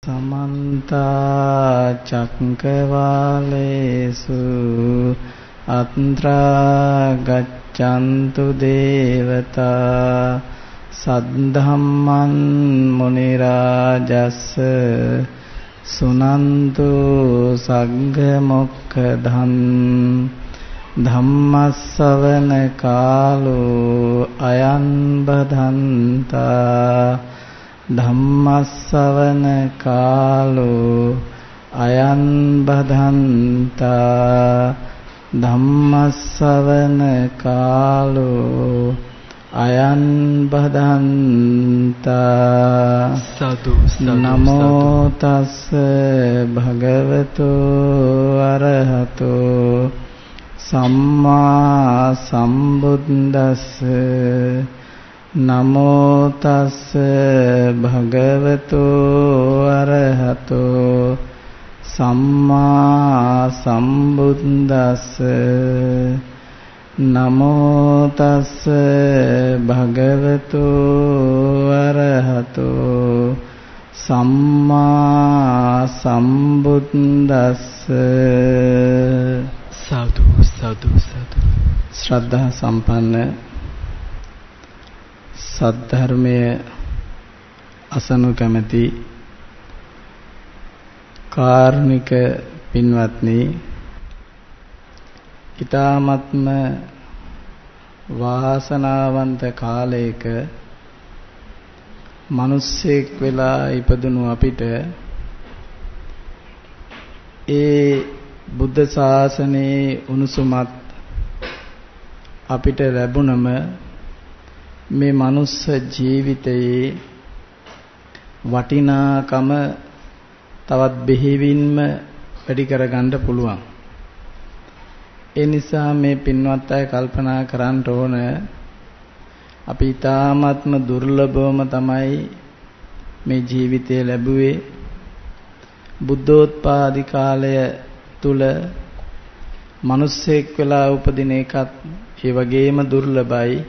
समन्त चक्रवालेषु अत्रा गच्छन्तु देवता सद्धम्मं मुनिराजस्य सुनन्तु सग्गमोक्खधं धम्मश्रवण कालो अयं बधन्ता धम्मश्रवण कालो अयं बधन्ता धम्मश्रवण कालो अयं बधन्ता साधु नमो तस् भगवतो अरहतो सम्मा सम्बुद्दस्य नमो तस् भगवतो अरहतो सम्मा सम्बुद्दस्य नमो तस् भगवतो अरहतो सम्मा सम्बुद्दस्य साधु साधु साधु श्रद्धा संपन्न सद्धर्मय असनु कमति කාරුණික පින්වත්නි ඊ타ත්ම වාසනාවන්ත කාලයක මිනිස්සෙක් වෙලා ඉපදුණු අපිට ඒ බුද්ධ ශාසනයේ උණුසුමත් අපිට ලැබුණම මේ මනුස්ස ජීවිතයේ වටිනාකම තවත් බෙහෙවින්ම වැඩි කරගන්න පුළුවන්. ඒ නිසා මේ පින්වත් අය කල්පනා කරන්න ඕන අපි ඊ타ත්ම දුර්ලභවම තමයි මේ ජීවිතය ලැබුවේ. බුද්ධෝත්පාදි කාලය තුල මිනිස්සෙක් වෙලා උපදින එකත් ඒ වගේම දුර්ලභයි.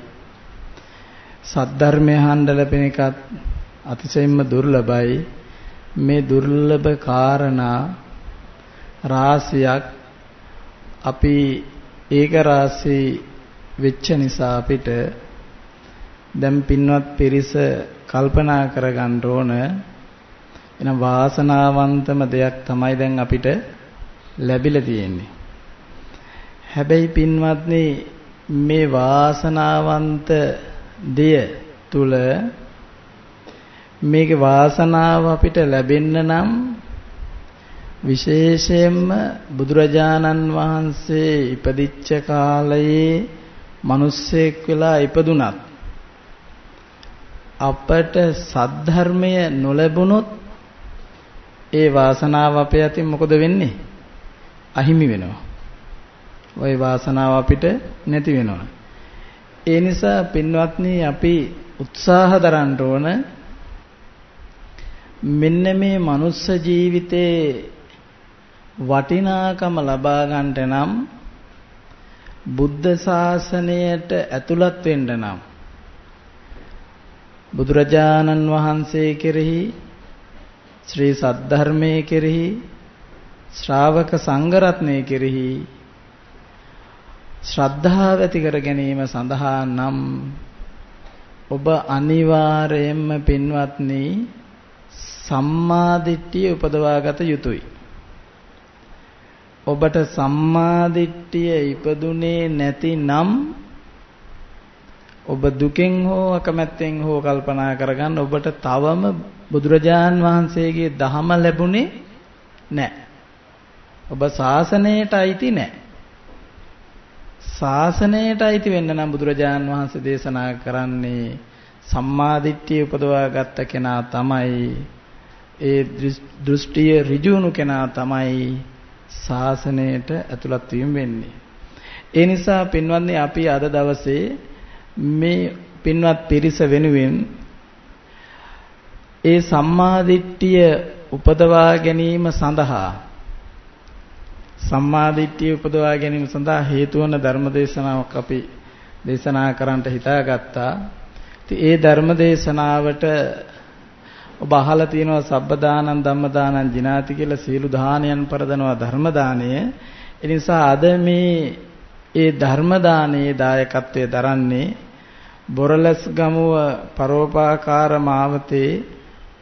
සද්ධර්මය අහන්න ලැබෙන එකත් අතිශයින්ම දුර්ලභයි. මේ දුර්ලභ කාරණා රාශියක් අපි ඒක රාශී වෙච්ච නිසා අපිට දැන් පින්වත් පිරිස කල්පනා කරගන්න ඕන එන වාසනාවන්තම දෙයක් තමයි දැන් අපිට ලැබිලා තියෙන්නේ. හැබැයි පින්වත්නි මේ වාසනාවන්ත දෙය තුල මේකේ වාසනාව අපිට ලැබෙන්න නම් විශේෂයෙන්ම බුදුරජාණන් වහන්සේ ඉපදිච්ච කාලයේ මිනිස්සෙක් වෙලා ඉපදුනත් අපට සද්ධර්මය නොලැබුණොත් ඒ වාසනාව අපේ අතින් මොකද වෙන්නේ? අහිමි වෙනවා. ওই වාසනාව අපිට නැති වෙනවා. ඒ නිසා පින්වත්නි අපි උත්සාහ දරන්න ඕන මෙන්න මේ මනුස්ස ජීවිතේ වටිනාකම ලබා ගන්නට නම් බුද්ධ ශාසනයට ඇතුළත් වෙන්න නම් බුදුරජාණන් වහන්සේ කෙරෙහි ශ්‍රී සද්ධර්මයේ කෙරෙහි ශ්‍රාවක සංඝ රත්නයේ කෙරෙහි ශ්‍රද්ධාව ඇති කර ගැනීම සඳහා නම් ඔබ අනිවාර්යයෙන්ම පින්වත්නි සම්මා දිට්ඨිය උපදවාගත යුතුයි. ඔබට සම්මා දිට්ඨිය ඉපදුනේ නැතිනම් ඔබ දුකෙන් හෝ අකමැත්තෙන් හෝ කල්පනා කරගන්න ඔබට තවම බුදුරජාන් වහන්සේගේ දහම ලැබුණේ නැහැ. ඔබ ශාසනයට අයිති නැහැ. ශාසනයට අයිති වෙන්න නම් බුදුරජාන් වහන්සේ දේශනා කරන්නේ සම්මා දිට්ඨිය උපදවා ගත්ත කෙනා තමයි ඒ දෘෂ්ටිය ඍජුණු කෙනා තමයි ශාසනයට ඇතුළත් වීම වෙන්නේ. ඒ නිසා පින්වත්නි අපි අද දවසේ මේ පින්වත් පිරිස වෙනුවෙන් ඒ සම්මා දිට්ඨිය උපදවා ගැනීම සඳහා හේතු වන ධර්ම දේශනාවක් අපි දේශනා කරන්නට හිතාගත්තා. ඉතින් ඒ ධර්ම දේශනාවට ඔබ අහලා තියෙනවා සබ්බ දානං ධම්ම දානං ජිනාති කියලා සියලු දානයන් පරදනවා ධර්ම දානය. ඒ නිසා අද ඒ ධර්ම දානයේ දායකත්වයේ දරන්නේ බොරලස්ගමුව පරෝපාකාර මාවතේ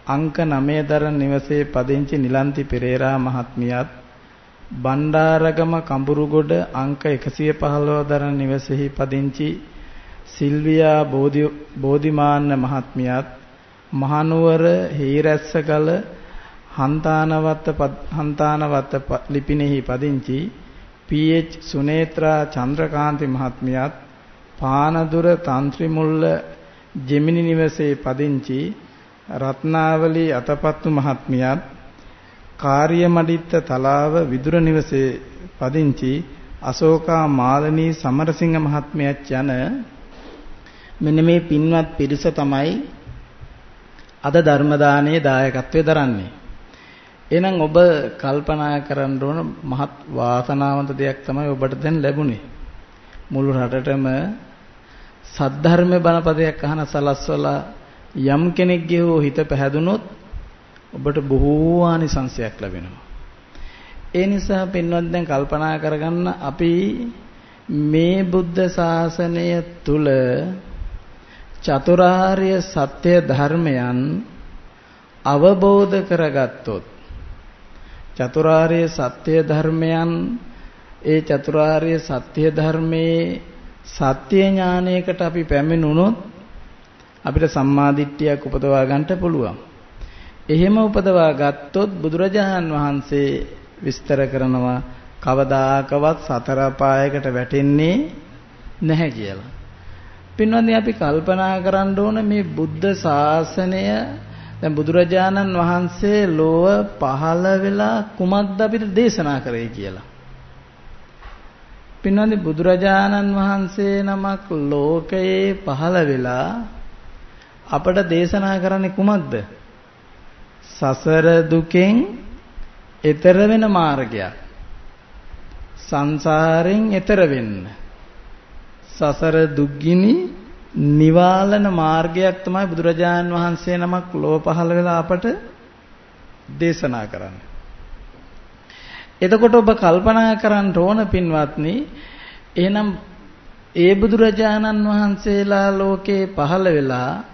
අංක 9 දරන නිවසේ පදිංචි නිලන්ති පෙරේරා මහත්මියත් බණ්ඩාරගම කඹුරුගොඩ අංක 115 දරන නිවසේහි පදිංචි සිල්වියා බෝධිමාන්න මහත්මියත් මහනුවර හේරැස්සගල හන්තානවත්ත ලිපිනෙහි පදිංචි පීඑච් සුනේත්‍රා චන්ද්‍රකාන්ති මහත්මියත් පානදුර තන්ත්‍රිමුල්ල ජෙමිනි නිවසේ පදිංචි රත්නාවලි අතපත්තු මහත්මියත් කාර්යමඩිත්ත තලාව විදුර නිවසේ පදිංචි අශෝකා මාලනී සමරසිංහ මහත්මියත් යන මෙන්න මේ පින්වත් පිරිස තමයි අද ධර්ම දානයේ දායකත්වයේ දරන්නේ. එහෙනම් ඔබ කල්පනා කරන්න ඕන මහත් වාසනාවන්ත දෙයක් තමයි ඔබට දැන් ලැබුණේ. මුළු රටටම සද්ධර්ම බණපදයක් අහන සලස්වලා යම් කෙනෙක්ගේ හෝ හිත පැහැදුනොත් ඔබට බොහෝ ආනිසංසයක් ලැබෙනවා. ඒ නිසා පින්වත් දැන් කල්පනා කරගන්න අපි මේ බුද්ධ ශාසනය තුල චතුරාර්ය සත්‍ය ධර්මයන් අවබෝධ කරගත්තොත් චතුරාර්ය සත්‍ය ධර්මයන් ඒ චතුරාර්ය සත්‍ය ධර්මයේ සත්‍ය ඥානයකට අපි පැමිණුණොත් අපිට සම්මා දිට්ඨියක් උපදවා ගන්නට පුළුවන්. එහෙම උපදවා ගත්තොත් බුදුරජාණන් වහන්සේ විස්තර කරනවා කවදාකවත් සතර පායකට වැටෙන්නේ නැහැ කියලා. පින්වත්නි අපි කල්පනා කරන්න ඕන මේ බුද්ධ ශාසනය දැන් බුදුරජාණන් වහන්සේ ලෝව පහළ වෙලා කුමක්ද අපිට දේශනා කරේ කියලා. පින්වත්නි බුදුරජාණන් වහන්සේ නමක් ලෝකයේ පහළ වෙලා අපට දේශනා කරන්නේ කුමක්ද? සසර දුකෙන් එතර වෙන මාර්ගයක්. සංසාරෙන් එතර වෙන්න. සසර දුක්ගිනි නිවාලන මාර්ගයක් තමයි බුදුරජාණන් වහන්සේ නමක් ලෝක පහළ වෙලා අපට දේශනා කරන්නේ. එතකොට ඔබ කල්පනා කරන්න ඕන පින්වත්නි, එහෙනම් ඒ බුදුරජාණන් වහන්සේලා ලෝකේ පහළ වෙලා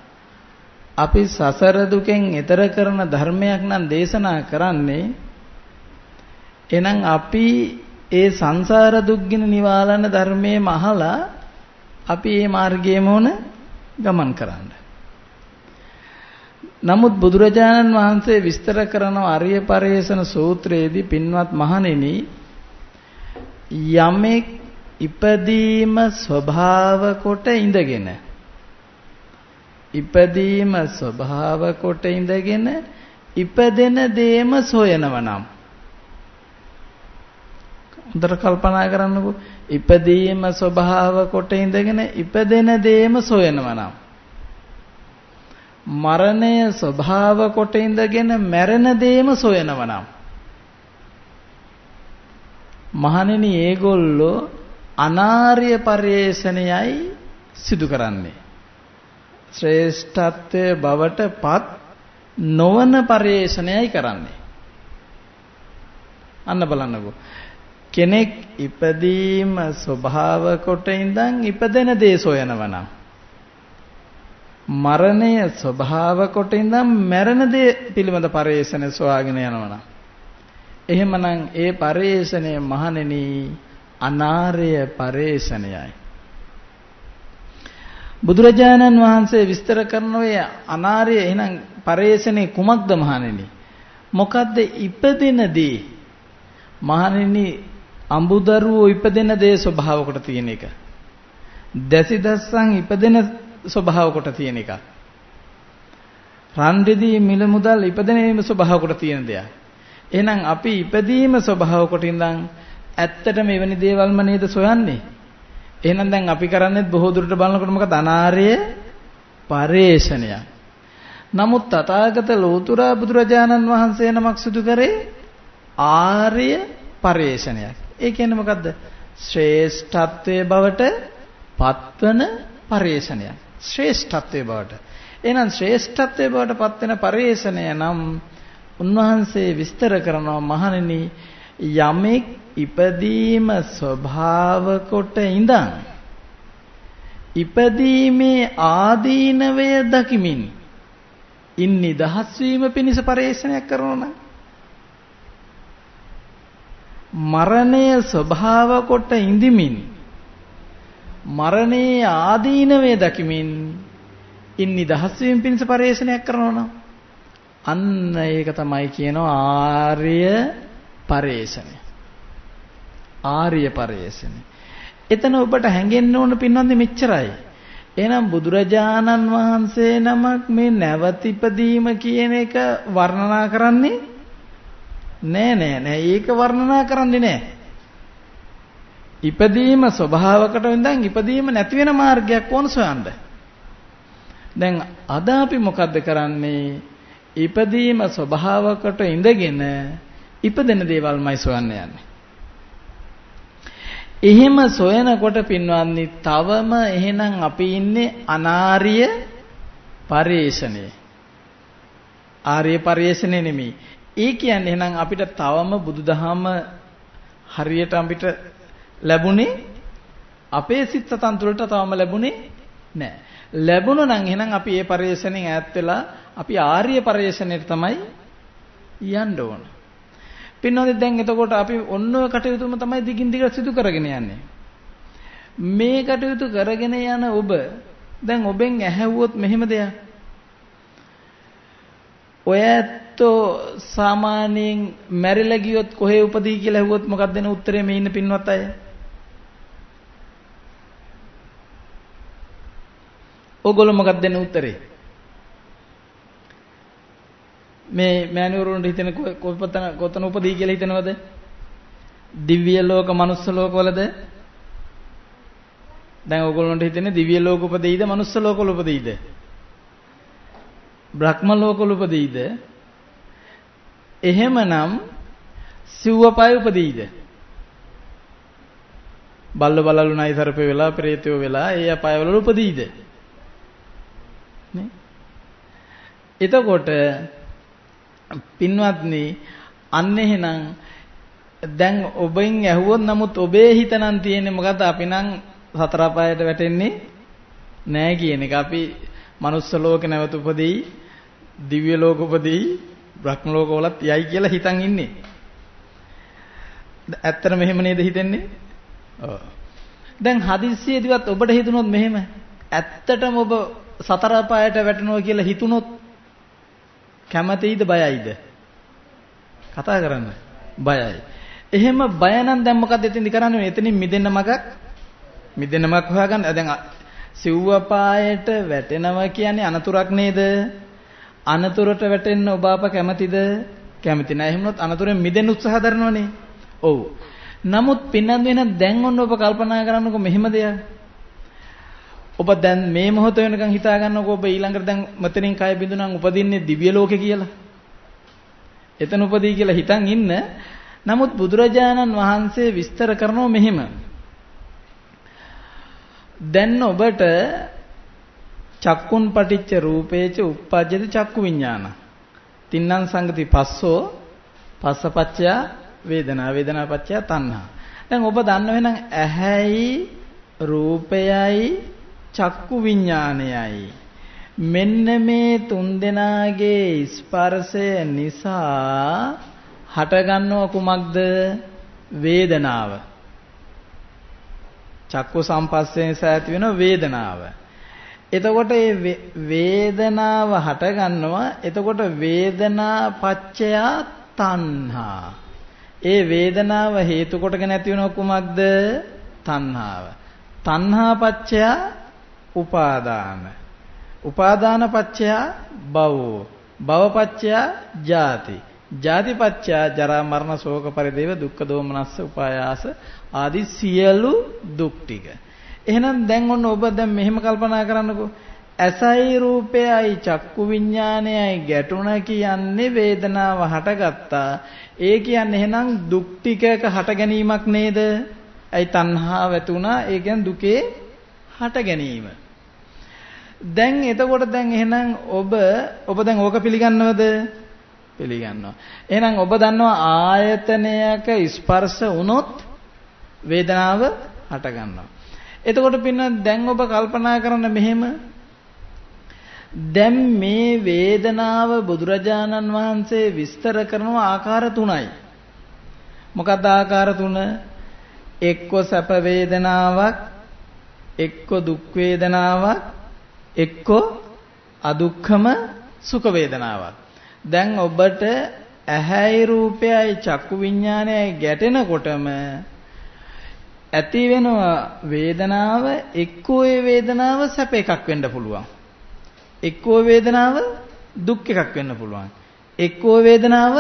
අපි සසර දුකෙන් එතර කරන ධර්මයක් නම් දේශනා කරන්නේ. එහෙනම් අපි ඒ සංසාර දුක්ගිනි නිවාලන ධර්මයේ මහලා අපි මේ මාර්ගයේම ඕන ගමන් කරන්න. නමුත් බුදුරජාණන් වහන්සේ විස්තර කරන අරිය පරේසන සූත්‍රයේදී පින්වත් මහණෙනි යමෙක් ඉපදීම ස්වභාව කොට ඉඳගෙන ඉපදෙන දේම සොයනවනම් හොඳට කල්පනා කරන්නකෝ. ඉපදීම ස්වභාව කොට ඉඳගෙන ඉපදෙන දේම සොයනවනම් මරණය ස්වභාව කොට ඉඳගෙන මැරෙන දේම සොයනවනම් මහණෙනි ඒගොල්ලෝ අනාර්ය පරිේශණයයි සිදු කරන්නේ. ශ්‍රේෂ්ඨත්වයේ බවට පත් නොවන පරිේශණයයි කරන්නේ. අන්න බලන්නකෝ. කෙනෙක් ඉපදීම ස්වභාව කොට ඉඳන් ඉපදෙන දේ සොයනවනම් මරණය ස්වභාව කොට ඉඳන් මැරෙන දේ පිළිබඳ පරිේශණය සොයාගෙන යනවනම් එහෙමනම් ඒ පරිේශණය මහණෙනි අනාර්ය පරිේශණයයි. බුදුරජාණන් වහන්සේ විස්තර කරන ඔය අනාර්ය එහෙනම් පරිේශණය කුමක්ද මහණෙනි? මොකද්ද ඉපදෙන දේ? මහණෙනි අඹුදරුවෝ ඉපදෙන දේ ස්වභාව කොට තියෙන එක. දැසිදස්සන් ඉපදෙන ස්වභාව කොට තියෙන එක. රන් දෙදී මිල මුදල් ඉපදෙනීම ස්වභාව කොට තියෙන දෙයක්. එහෙනම් අපි ඉපදීම ස්වභාව කොට ඉඳන් ඇත්තටම එවැනි දේවල්ම නේද සොයන්නේ? එහෙනම් දැන් අපි කරන්නේ බොහෝ දුරට බලනකොට මොකද අනාර්ය පරිේශණයක්. නමුත් තථාගත ලෝතුරා බුදුරජාණන් වහන්සේ නමක් සිදු කරේ ආර්ය පරිේශණයක්. ඒ කියන්නේ මොකද්ද? ශ්‍රේෂ්ඨත්වයේ බවට පත්වන පරිේශණයක්. ශ්‍රේෂ්ඨත්වයේ බවට. එහෙනම් ශ්‍රේෂ්ඨත්වයේ බවට පත් වෙන පරිේශණය නම් උන්වහන්සේ විස්තර කරනවා මහණෙනි යමෙක් ඉපදීම ස්වභාව කොට ඉඳන් ඉපදීමේ ආදීනවය දකිමින් ඉන් නිදහස් වීම පිණිස පරිේශණයක් කරනවා නම් මරණය ස්වභාව කොට ඉඳිමින් මරණයේ ආදීනවය දකිමින් ඉන් නිදහස් වීම පිණිස පරිේශණයක් කරනවා නම් අන්න ඒක තමයි කියනවා ආර්ය පරිේශණය. ආර්ය පරිේශණය. එතන ඔබට හැඟෙන්න ඕන පින්වන්දි මෙච්චරයි. එහෙනම් බුදුරජාණන් වහන්සේ නමක් මේ නැවත ඉපදීම කියන එක වර්ණනා කරන්නේ නෑ. ඒක වර්ණනා කරන්නේ නෑ. ඉපදීම ස්වභාවකට ඉඳන් ඉපදීම නැති වෙන මාර්ගයක් ඕන සොයන්න. දැන් අද අපි මොකද්ද කරන්නේ? ඉපදීම ස්වභාවකට ඉඳගෙන ඉපදෙන දේවල්මයි සොයන්න යන්නේ. එහෙම සොයනකොට පින්වත්නි තවම එහෙනම් අපි ඉන්නේ අනාර්ය පරිේශණයේ. ආර්ය පරිේශණය නෙමෙයි. ඒ කියන්නේ එහෙනම් අපිට තවම බුදුදහම හරියට අපිට ලැබුණේ අපේ සිත් සතන් තුළට තවම ලැබුණේ නැහැ. ලැබුණා නම් එහෙනම් අපි ඒ පරිේශණයෙන් ඈත් වෙලා අපි ආර්ය පරිේශණයට තමයි යන්න ඕන. පින්නෝනේ දැන් එතකොට අපි ඔන්න ඔය කටයුතුම තමයි දිගින් දිගට සිදු කරගෙන යන්නේ. මේ කටයුතු කරගෙන යන ඔබ දැන් ඔබෙන් ඇහැවුවොත් මෙහෙම දෙයක්. ඔය ඇත්තෝ සාමාන්‍යයෙන් මැරිලා ගියොත් කොහේ උපදී කියලා ඇහුවොත් මොකක්ද දෙන උත්තරේ මේ ඉන්න පින්වත් අය? ඕගොල්ලෝ මොකක්ද දෙන උත්තරේ? මේ මෑණිවරුන්ට හිතෙන කොතන උපදී කියලා හිතනවද? දිව්‍ය ලෝක, මනුස්ස ලෝකවලද? දැන් ඕගොල්ලන්ට හිතෙන්නේ දිව්‍ය ලෝක උපදීද, මනුස්ස ලෝකවල උපදීද? බ්‍රහ්ම ලෝකවල උපදීද? එහෙමනම් සිව්වපය උපදීද? බල්ල බලලු නයි සර්පේ වෙලා, ප්‍රේතයෝ වෙලා ඒ අපායවල උපදීද? නේ? එතකොට පින්වත්නි අන්න එහෙනම් දැන් ඔබෙන් ඇහුවොත් නමුත් ඔබේ හිත නම් තියෙන්නේ මොකද? අපි නම් සතර අපායට වැටෙන්නේ නැහැ කියන එක. අපි මනුස්ස ලෝක නැවත උපදී, දිව්‍ය ලෝක උපදී, බ්‍රහ්ම ලෝක වලත් යයි කියලා හිතන් ඉන්නේ. ඇත්තට මෙහෙම නේද හිතෙන්නේ? ඔව්. දැන් හදිස්සියේදීවත් ඔබට හිතුනොත් මෙහෙම ඇත්තටම ඔබ සතර අපායට වැටෙනවා කියලා හිතුනොත් කැමතියිද බයයිද? කතා කරන්න. බයයි. එහෙම බය නම් දැන් මොකද එතෙන්දි කරන්නේ? එතනින් මිදෙන්න මගක් හොයාගන්න. දැන් සිව්වපායට වැටෙනවා කියන්නේ අනතුරක් නේද? අනතුරට වැටෙන්න ඔබ අප කැමතිද? කැමති නැහැ. එහෙමනොත් අනතුරෙන් මිදෙන්න උත්සාහ කරනවනේ. ඔව්. නමුත් පින්නන් වෙන දැන් ඔන්න ඔබ කල්පනා කරන්නකො මෙහෙම දෙයක්. ඔබ දැන් මේ මොහොත වෙනකන් හිතා ගන්නකො ඔබ ඊළඟට දැන් මෙතනින් කය බිඳුනන් උපදින්නේ දිව්‍ය ලෝකේ කියලා. එතන උපදී කියලා හිතන් ඉන්න. නමුත් බුදුරජාණන් වහන්සේ විස්තර කරනව මෙහෙම. දැන් ඔබට චක්කුන් පටිච්ච රූපේච උප්පජ්ජති චක්කු විඥාන. තින්නම් සංගති පස්සෝ පස්සපච්චය වේදනා වේදනාපච්චය තණ්හා. දැන් ඔබ දන්නව එහෙනම් ඇහැයි රූපයයි චක්කු විඥානයයි මෙන්න මේ තුන්දෙනාගේ ස්පර්ශය නිසා හටගන්නව කුමක්ද? වේදනාව. චක්කු සම්පස්සේ නිසා ඇති වෙන වේදනාව. එතකොට මේ වේදනාව හටගන්නවා. එතකොට වේදනා පච්චය තණ්හා. ඒ වේදනාව හේතු කොටගෙන ඇති වෙන කුමක්ද? තණ්හාව. තණ්හා පච්චය උපාදාන. උපාදාන පච්චය භව. භව පච්චය ජාති. ජාති පච්චය ජරා මරණ ශෝක පරිදේව දුක්ඛ දෝමනස්ස උපායාස ආදී සියලු දුක් ටික. එහෙනම් දැන් ඔන්න ඔබ දැන් මෙහෙම කල්පනා කරන්නකෝ. ඇසයි රූපයයි චක්කු විඥානයයි ගැටුණ කියන්නේ වේදනාව හටගත්තා. ඒ කියන්නේ එහෙනම් දුක් ටිකක හට ගැනීමක් නේද? ඇයි තණ්හාව ඇති වුණා? ඒ කියන්නේ දුකේ හට ගැනීම. දැන් එතකොට දැන් එහෙනම් ඔබ දැන් ඕක පිළිගන්නවද? පිළිගන්නවා. එහෙනම් ඔබ දන්නවා ආයතනයක ස්පර්ශ වුණොත් වේදනාව හට ගන්නවා. එතකොට පින්න දැන් ඔබ කල්පනා කරන්න මෙහෙම දැන් මේ වේදනාව බුදුරජාණන් වහන්සේ විස්තර කරන ආකාර තුනයි. මොකක්ද ආකාර තුන? එක්ක සැප වේදනාවක්, එක්ක දුක් වේදනාවක්, එක්ක අදුක්ඛම සුඛ වේදනාවක්. දැන් ඔබට ඇහැයි රූපයයි චක්කු විඥානයයි ගැටෙනකොටම ඇති වෙන වේදනාව එක්කෝ ඒ වේදනාව සැප එකක් වෙන්න පුළුවන්. එක්කෝ වේදනාව දුක් එකක් වෙන්න පුළුවන්. එක්කෝ වේදනාව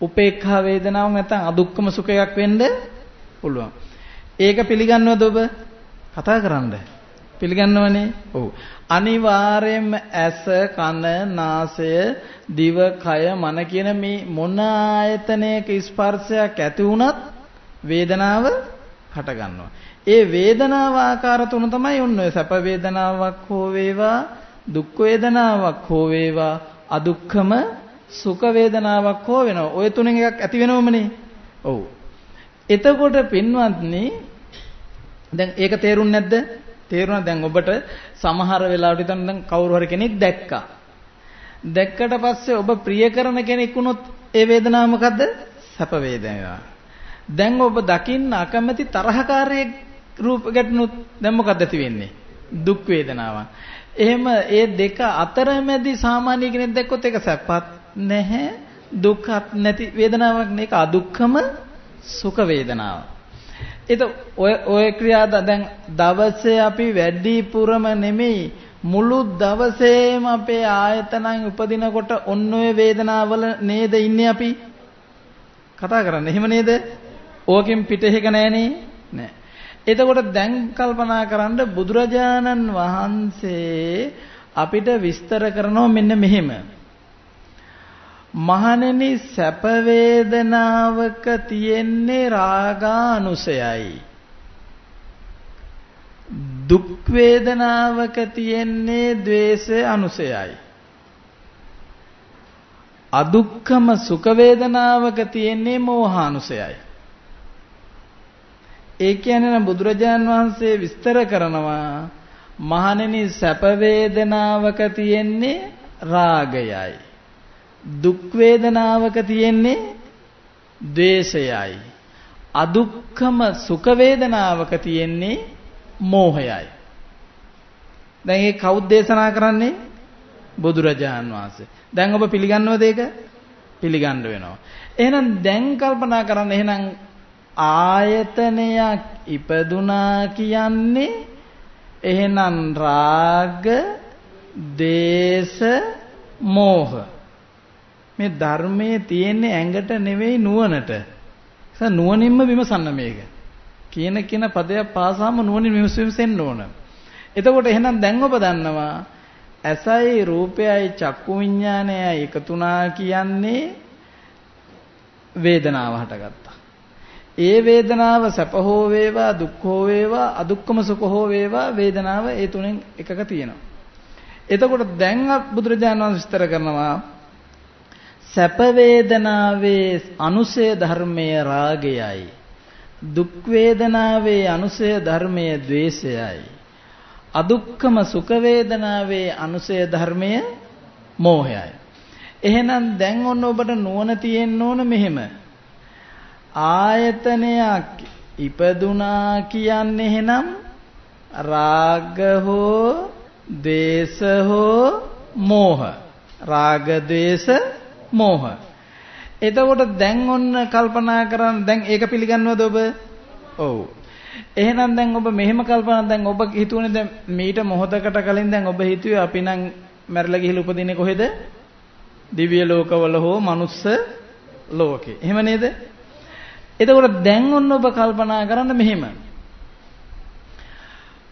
උපේක්ඛා වේදනාවක් නැත්නම් අදුක්කම සුඛ එකක් වෙන්න පුළුවන්. ඒක පිළිගන්නවද ඔබ? කතා කරන්න. පිළිගන්නවනේ? ඔව්. අනිවාර්යයෙන්ම ඇස, කන, නාසය, දිව, කය, මන කියන මේ මොන ආයතනයක ස්පර්ශයක් ඇති වුණත් වේදනාව හට ගන්නවා. ඒ වේදනාව ආකාර තුන තමයි ඔන්න ඔය සැප වේදනාවක් හෝ වේවා, දුක් වේදනාවක් හෝ වේවා, අදුක්ඛම සුඛ වේදනාවක් හෝ වෙනවා. ඔය තුනෙන් එකක් ඇති වෙනවමනේ. ඔව්. එතකොට පින්වත්නි දැන් ඒක තේරුන්නේ නැද්ද? තේරුණා. දැන් ඔබට සමහර වෙලාවට හිතන්න දැන් කවුරු හරි කෙනෙක් දැක්කා. දැක්කට පස්සේ ඔබ ප්‍රිය කරන කෙනෙක් වුණොත් ඒ වේදනාව මොකද්ද? සැප වේදනාව. දැන් ඔබ දකින්න අකමැති තරහකාරයෙක් රූප ගැටුණොත් දැන් මොකද්ද ඇති වෙන්නේ? දුක් වේදනාවක්. එහෙම ඒ දෙක අතරමැදි සාමාන්‍ය කෙනෙක් දැක්කොත් ඒක සැපත් නැහැ දුක්වත් නැති වේදනාවක් නේ. ඒක අදුක්ඛම සුඛ වේදනාව. ඔය ක්‍රියාව දැන් දවසේ අපි වැඩිපුරම නෙමෙයි මුළු දවසේම අපේ ආයතනන් උපදිනකොට ඔන්න ඔය වේදනාවල නේද ඉන්නේ අපි කතා කරන්නේ. එහෙම නේද? ඕකෙන් පිටහෙක නෑනේ. නෑ. එතකොට දැන් කල්පනා කරන්න බුදුරජාණන් වහන්සේ අපිට විස්තර කරනවා මෙන්න මෙහෙම. මහණෙනි සැප වේදනාවක තියෙන්නේ රාගානුසයයි. දුක් වේදනාවක තියෙන්නේ ද්වේෂ අනුසයයි. අදුක්ඛම සුඛ වේදනාවක තියෙන්නේ මෝහානුසයයි. ඒ කියන්නේ බුදුරජාන් වහන්සේ විස්තර කරනවා මහණෙනි සැප වේදනාවක තියෙන්නේ රාගයයි. දුක් වේදනාවක තියෙන්නේ ද්වේෂයයි. අදුක්ඛම සුඛ වේදනාවක තියෙන්නේ මෝහයයි. දැන් මේ කවුද දේශනා කරන්නේ? බුදුරජාණන් වහන්සේ. දැන් ඔබ පිළිගන්නවද ඒක? පිළිගන්න වෙනවා. එහෙනම් දැන් කල්පනා කරන්න. එහෙනම් ආයතනයක් ඉපදුනා කියන්නේ එහෙනම් රාග, දේශ, මෝහ. මේ ධර්මයේ තියෙන්නේ ඇඟට නෙවෙයි නුවණට. ඒ නුවණින්ම විමසන්න මේක. කියන පදයක් පාසාම නුවණින් විමසෙන්න ඕන. එතකොට එහෙනම් දැන් ඔබ දන්නවා ඇසයි රූපයයි චක්කු විඥානයයි එකතුනා කියන්නේ වේදනාව හටගත්තා. ඒ වේදනාව සැප හෝ වේවා දුක් හෝ වේවා අදුක්කම සුඛ හෝ වේවා වේදනාව ඒ තුනෙන් එකක තියෙනවා. එතකොට දැන් බුදුරජාණන් වහන්සේ විස්තර කරනවා සැප වේදනාවේ අනුසය ධර්මය රාගයයි. දුක් වේදනාවේ අනුසය ධර්මය ද්වේෂයයි. අදුක්ඛම සුඛ වේදනාවේ අනුසය ධර්මය මෝහයයි. එහෙනම් දැන් ඔන්න ඔබට නුවණ තියෙන්න ඕන මෙහෙම. ආයතනයක් ඉපදුනා කියන්නේ එහෙනම් රාග හෝ දේශ හෝ මෝහ. රාග දේශ මෝහ. එතකොට දැන් ඔන්න කල්පනා කරන්න. දැන් ඒක පිළිගන්නවද ඔබ? ඔව්. එහෙනම් දැන් ඔබ මෙහෙම කල්පනා දැන් ඔබ හිතුවනේ දැන් මීට මොහොතකට කලින් දැන් ඔබ හිතුවේ අපි නම් මැරලා ගිහිල්ලා උපදින්නේ කොහෙද? දිව්‍ය ලෝකවල හෝ මනුස්ස ලෝකේ. එහෙම නේද? එතකොට දැන් ඔන්න ඔබ කල්පනා කරන්න මෙහෙම.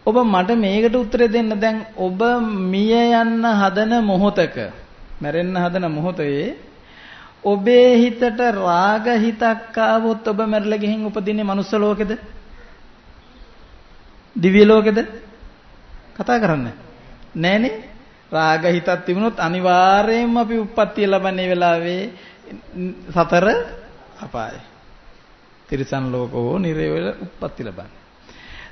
ඔබ මට මේකට උත්තර දෙන්න. දැන් ඔබ මිය යන්න හදන මොහොතක මැරෙන්න හදන මොහොතේ ඔබේ හිතට රාග හිතක් ආවොත් ඔබ මැරලා ගිහින් උපදින්නේ මනුස්ස ලෝකෙද? දිව්‍ය ලෝකෙද? කතා කරන්න. නෑනේ. රාග හිතක් තිබුණොත් අනිවාර්යයෙන්ම අපි උප්පත්තිය ලබන්නේ වෙලාවේ සතර අපායයි. තිරිසන් ලෝකෝ නිරේවල උප්පත්ති ලබන්නේ.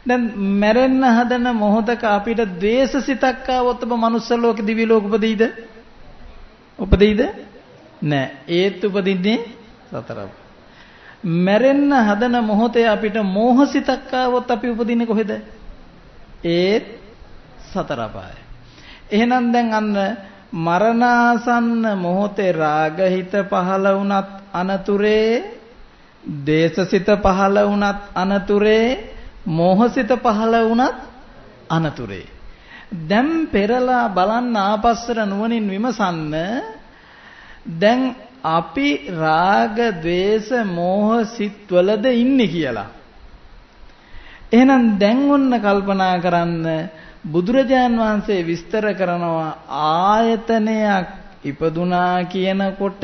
දැන් මැරෙන්න හදන මොහොතක අපිට ද්වේෂසිතක් ආවොත් ඔබ මනුස්ස ලෝක දිව්‍ය ලෝක උපදීද? උපදීද? නෑ. ඒත් උපදින්නේ සතර අපාය. මැරෙන්න හදන මොහොතේ අපිට මෝහසිතක් ආවොත් අපි උපදින්නේ කොහෙද? ඒත් සතර අපාය. එහෙනම් දැන් අන්න මරණාසන්න මොහොතේ රාගහිත පහළ වුණත් අනතුරේ, දේශසිත පහළ වුණත් අනතුරේ, මෝහසිත පහළ වුණත් අනතුරේ. දැන් පෙරලා බලන්න ආපස්සට නුවණින් විමසන්න. දැන් අපි රාග, ద్వේෂ, මෝහ සිත් වලද ඉන්නේ කියලා. එහෙනම් දැන් ඔන්න කල්පනා කරන්න බුදුරජාන් වහන්සේ විස්තර කරනවා ආයතනයක් ඉපදුනා කියනකොට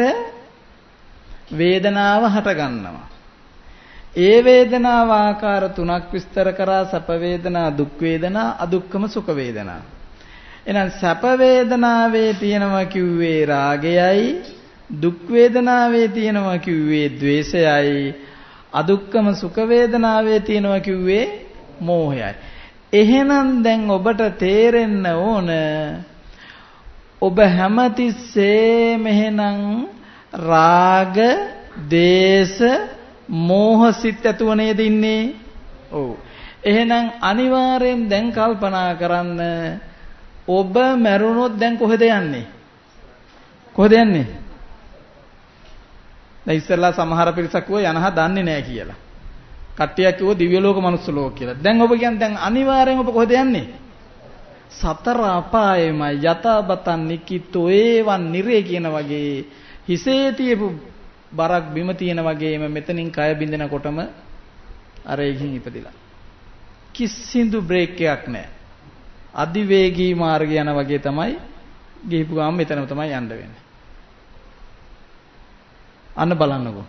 වේදනාව හට ගන්නවා. ඒ වේදනාව ආකාර තුනක් විස්තර කරා සැප වේදනා, දුක් වේදනා, අදුක්කම සුඛ වේදනා. එහෙනම් සැප වේදනාවේ තියෙනවා කිව්වේ රාගයයි, දුක් වේදනාවේ තියෙනවා කිව්වේ ද්වේෂයයි, අදුක්කම සුඛ වේදනාවේ තියෙනවා කිව්වේ මෝහයයි. එහෙනම් දැන් ඔබට තේරෙන්න ඕන ඔබ හැමතිස්සෙම එහෙනම් රාග, දේශ, මෝහ සිත් ඇතුව නේද ඉන්නේ? ඔව්. එහෙනම් අනිවාර්යෙන් දැන් කල්පනා කරන්න ඔබ මැරුණොත් දැන් කොහෙද යන්නේ? කොහෙද යන්නේ? දැන් ඉස්සෙල්ලා සමහර පිරිසක් කිව්වා යනහා දන්නේ නැහැ කියලා. කට්ටියක් කිව්වා දිව්‍ය ලෝක මනුස්ස ලෝක කියලා. දැන් ඔබ කියන්නේ දැන් අනිවාර්යෙන් ඔබ කොහෙද යන්නේ? සතර අපායෙම යතබතන් නිකිතෝ ඒවන් නිරේ කියන වගේ හිසේ තියපු බරක් බිම තියෙන වගේම මෙතනින් කය බින්දෙනකොටම අර එකකින් ඉපදිලා. කිසිදු බ්‍රේක් එකක් නැහැ. අධිවේගී මාර්ගය යන වගේ තමයි ගිහපු ගාම මෙතනම තමයි යන්න වෙන්නේ. අන්න බලන්නකෝ.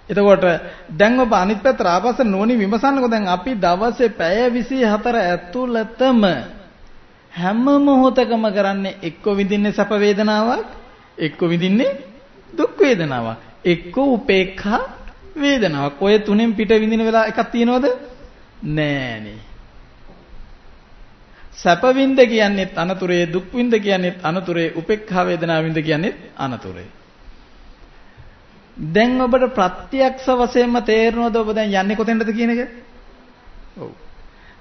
එතකොට දැන් ඔබ අනිත් පැත්තට ආපස්සට නොනි විමසන්නකෝ. දැන් අපි දවසේ පැය 24 ඇතුළතම හැම මොහොතකම කරන්නේ එක්ක විඳින්නේ සැප වේදනාවක්, එක්ක විඳින්නේ දුක් වේදනාවක්, එක්ක උපේක්ඛා වේදනාවක්. ඔය තුනෙන් පිට විඳින වෙලාව එකක් තියෙනවද? නෑනේ. සැප විඳ කියන්නේත් අනතුරේ, දුක් විඳ කියන්නේත් අනතුරේ, උපේක්ඛා වේදනාව විඳ කියන්නේත් අනතුරේ. දැන් ඔබට ප්‍රත්‍යක්ෂ වශයෙන්ම තේරෙනවද ඔබ දැන් යන්නේ කොතෙන්ද කියන එක? ඔව්.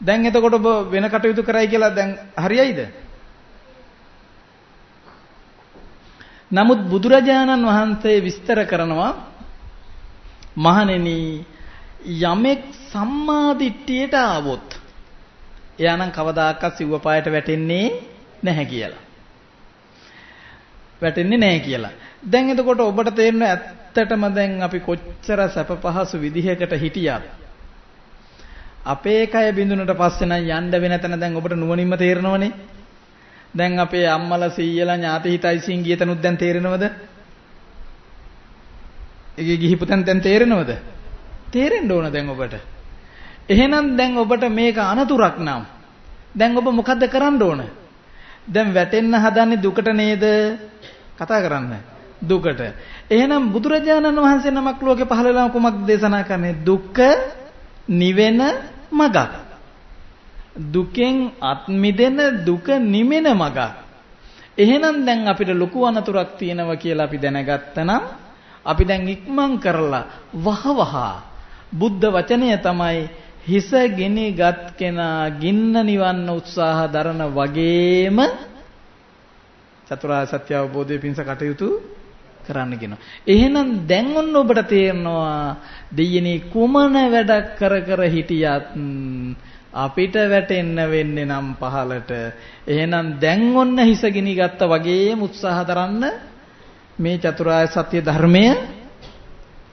දැන් එතකොට ඔබ වෙන කටයුතු කරයි කියලා දැන් හරියයිද? නමුත් බුදුරජාණන් වහන්සේ විස්තර කරනවා මහණෙනි යමෙක් සම්මාදිට්ඨියට ආවොත් එයා නම් කවදාකවත් සිව්ව පායට වැටෙන්නේ නැහැ කියලා. වැටෙන්නේ නැහැ කියලා. දැන් එතකොට ඔබට තේරෙනවා ඇත්තටම දැන් අපි කොච්චර සැප පහසු විදිහකට හිටියත් අපේ කය බිඳුනට පස්සේ නම් යන්න වෙන තැන දැන් ඔබට නුවණින්ම තේරෙනවනේ. දැන් අපේ අම්මලා සීයලා ඥාති හිතයිසින් ගිය තැනුත් දැන් තේරෙනවද? ඒකේ ගිහිපු තැන දැන් තේරෙනවද? තේරෙන්න ඕන දැන් ඔබට. එහෙනම් දැන් ඔබට මේක අනතුරක් නම් දැන් ඔබ මොකද්ද කරන්න ඕන? දැන් වැටෙන්න හදන්නේ දුකට නේද? කතා කරන්න. දුකට. එහෙනම් බුදුරජාණන් වහන්සේ නමක් ලෝකේ පහළ වෙලා කුමක් දේශනා කරන්නේ? දුක නිවෙන මගක්. දුකෙන් අත් මිදෙන, දුක නිමෙන මගක්. එහෙනම් දැන් අපිට ලොකු අනතුරක් තියෙනවා කියලා අපි දැනගත්තා නම් අපි දැන් ඉක්මන් කරලා වහවහ බුද්ධ වචනය තමයි හිස ගිනිගත් කෙනා ගින්න නිවන්න උත්සාහ දරන වගේම චතුරාර්ය සත්‍ය අවබෝධයේ පිණිස කටයුතු කරන්න කියනවා. එහෙනම් දැන් ඔන්න ඔබට තේරෙනවා දෙයනේ කුමන වැඩක් කර කර හිටියත් අපිට වැටෙන්න වෙන්නේ නම් පහලට. එහෙනම් දැන් ඔන්න හිස ගිනි ගත්තා වගේම උත්සාහ දරන්න මේ චතුරාර්ය සත්‍ය ධර්මය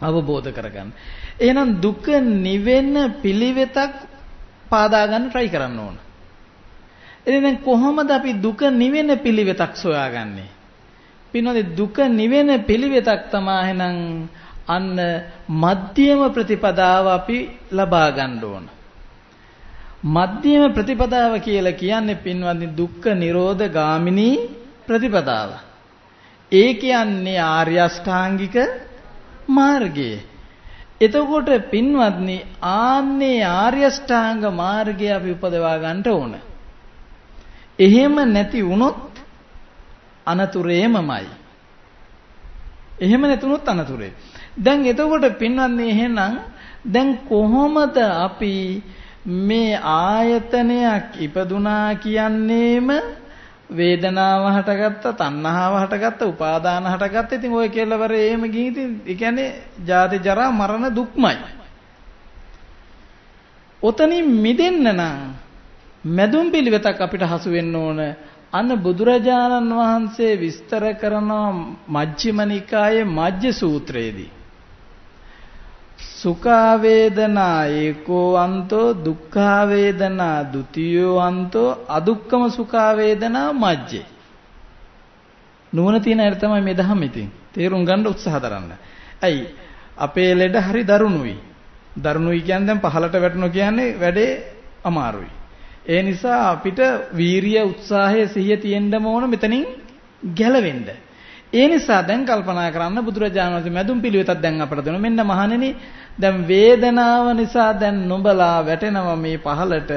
අවබෝධ කරගන්න. එහෙනම් දුක නිවෙන පිළිවෙතක් පාදා ගන්න try කරන්න ඕන. එහෙනම් කොහොමද අපි දුක නිවෙන පිළිවෙතක් සොයාගන්නේ? පින්නෝනේ දුක නිවෙන පිළිවෙතක් තමයි එහෙනම් අන්න මධ්‍යම ප්‍රතිපදාව අපි ලබා ගන්න ඕන. මධ්‍යම ප්‍රතිපදාව කියලා කියන්නේ පින්වත්නි දුක්ඛ නිරෝධ ගාමිනී ප්‍රතිපදාව. ඒ කියන්නේ ආර්ය අෂ්ටාංගික මාර්ගය. එතකොට පින්වත්නි ආන්නේ ආර්ය අෂ්ටාංග මාර්ගය අපි උපදවා ගන්න ඕන. එහෙම නැති වුණොත් අනතුරේමමයි. එහෙම නැතුනොත් අනතුරේ. දැන් එතකොට පින්වත්නි එහෙනම් දැන් කොහොමද අපි මේ ආයතනයක් ඉපදුනා කියන්නේම වේදනාව හටගත්ත, තණ්හාව හටගත්ත, උපාදාන හටගත්ත. ඉතින් ඔය කෙලවරේ එහෙම ගිහින් ඉතින් ඒ කියන්නේ ජාති ජරා මරණ දුක්මයි. ඔතනින් මිදෙන්න නම් මැදුම් පිළිවෙතක් අපිට හසු වෙන්න ඕන. අන්න බුදුරජාණන් වහන්සේ විස්තර කරන මජ්ක්‍ධිම නිකායේ මජ්ජ සූත්‍රයේදී සුඛා වේදනා ඒකෝ අන්තෝ දුක්ඛා වේදනා ဒ ුතියෝ අන්තෝ අදුක්ඛම සුඛා වේදනා මජ්ජේ. නුවණ තියෙන අය තමයි මේ දහම ඉතින් තේරුම් ගන්න උත්සාහ කරන්න. ඇයි අපේ ලෙඩ හරි දරුණුයි. දරුණුයි කියන්නේ දැන් පහලට වැටුණා කියන්නේ වැඩේ අමාරුයි. ඒ නිසා අපිට වීරිය උත්සාහය සිහිය තියෙන්නම ඕන මෙතනින් ගැලවෙන්න. ඒ නිසා දැන් කල්පනා කරන්න බුදුරජාණන් වහන්සේ මැදුම් පිළිවෙතක් දැන් අපට දෙනවා. මෙන්න මහණෙනි දැන් වේදනාව නිසා දැන් නුඹලා වැටෙනවා මේ පහලට.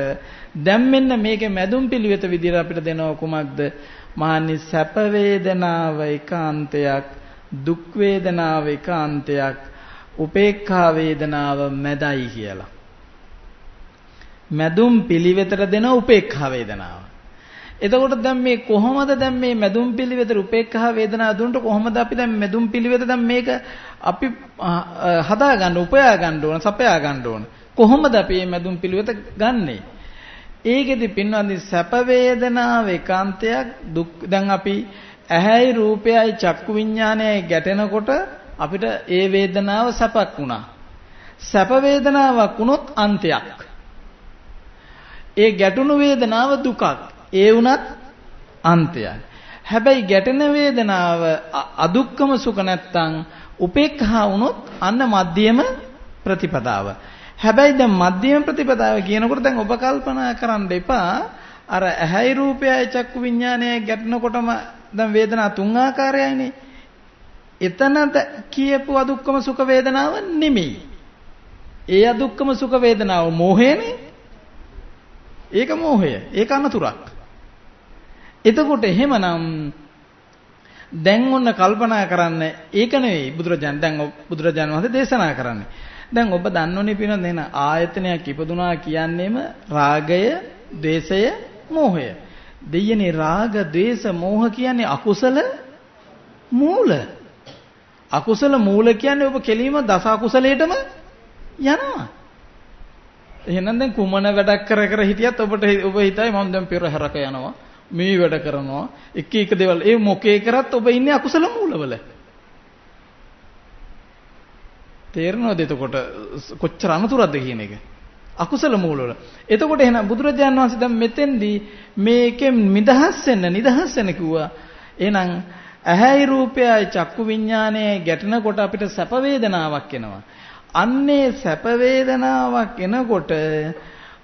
දැන් මෙන්න මේකේ මැදුම් පිළිවෙත විදිහට අපිට දෙනවා කුමක්ද? මහණනි සැප වේදනාව ඒකාන්තයක්, දුක් වේදනාව ඒකාන්තයක්, උපේක්ඛා වේදනාව මැදයි කියලා. මැදුම් පිළිවෙතට දෙන උපේක්ඛා වේදනාව. එතකොට දැන් මේ කොහොමද දැන් මේ මැදුම් පිළිවෙතට උපේක්ඛා වේදනාව දුන්නට කොහොමද අපි දැන් මැදුම් පිළිවෙත දැන් මේක අපි හදා ගන්න, උපයා ගන්න ඕන, සපයා ගන්න ඕන. කොහොමද අපි මේ මැදුම් පිළිවෙත ගන්නෙ? ඒකෙදි පින්වත්නි සැප වේදනාව ඒකාන්තයක්, දුක් දැන් අපි ඇහැයි රූපයයි චක්කු විඥානයයි ගැටෙනකොට අපිට ඒ වේදනාව සැපක් වුණා. සැප වේදනාවක් වුණොත් අන්තයක්. ඒ ගැටුණු වේදනාව දුකක්. ඒ වුණත් අන්තයක්. හැබැයි ගැටෙන වේදනාව අදුක්කම සුඛ නැත්තම් උපේක්ඛා වුණොත් අන්න මධ්‍යම ප්‍රතිපදාව. හැබැයි දැන් මධ්‍යම ප්‍රතිපදාව කියනකොට දැන් ඔබ කල්පනා කරන්න එපා අර ඇහැයි රූපයයි චක්කු විඥානයයි ගැටෙනකොටම දැන් වේදනා තුන් ආකාරයයිනේ. එතනද කියපු අදුක්කම සුඛ වේදනාව නෙමෙයි. ඒ අදුක්කම සුඛ වේදනාව මෝහයනේ. ඒක මෝහය. ඒක අනතුරක්. එතකොට එහෙමනම් දැන් ඔන්න කල්පනා කරන්න ඒක නෙවෙයි බුදුරජාණන් වහන්සේ දේශනා කරන්නේ. දැන් ඔබ දන්නෝනේ පිනොත් නේන ආයතනයක් ඉපදුනා කියන්නේම රාගය, ද්වේෂය, මෝහය. දෙයනේ රාග, ද්වේෂ, මෝහ කියන්නේ අකුසල මූල. අකුසල මූල කියන්නේ ඔබ කෙලින්ම දස අකුසලයටම යනවා. එහෙනම් දැන් කුමන වැඩක් කර හිටියත් ඔබ හිතයි මම දැන් පෙරහැරක යනවා මේ වැඩ කරනවා එක දේවල් ඒ මොකේ කරත් ඔබ ඉන්නේ අකුසල මූලවල. තේරෙනවද එතකොට කොච්චර අනුතරක්ද කියන එක? අකුසල මූලවල. එතකොට එහෙනම් බුදුරජාණන් වහන්සේ දැන් මෙතෙන්දී මේකෙන් නිදහස් වෙන්න කිව්වා. එහෙනම් ඇහැයි රූපයයි චක්කු විඥානයයි ගැටෙනකොට අපිට සැප වේදනාවක් එනවා. අන්නේ සැප වේදනාවක් එනකොට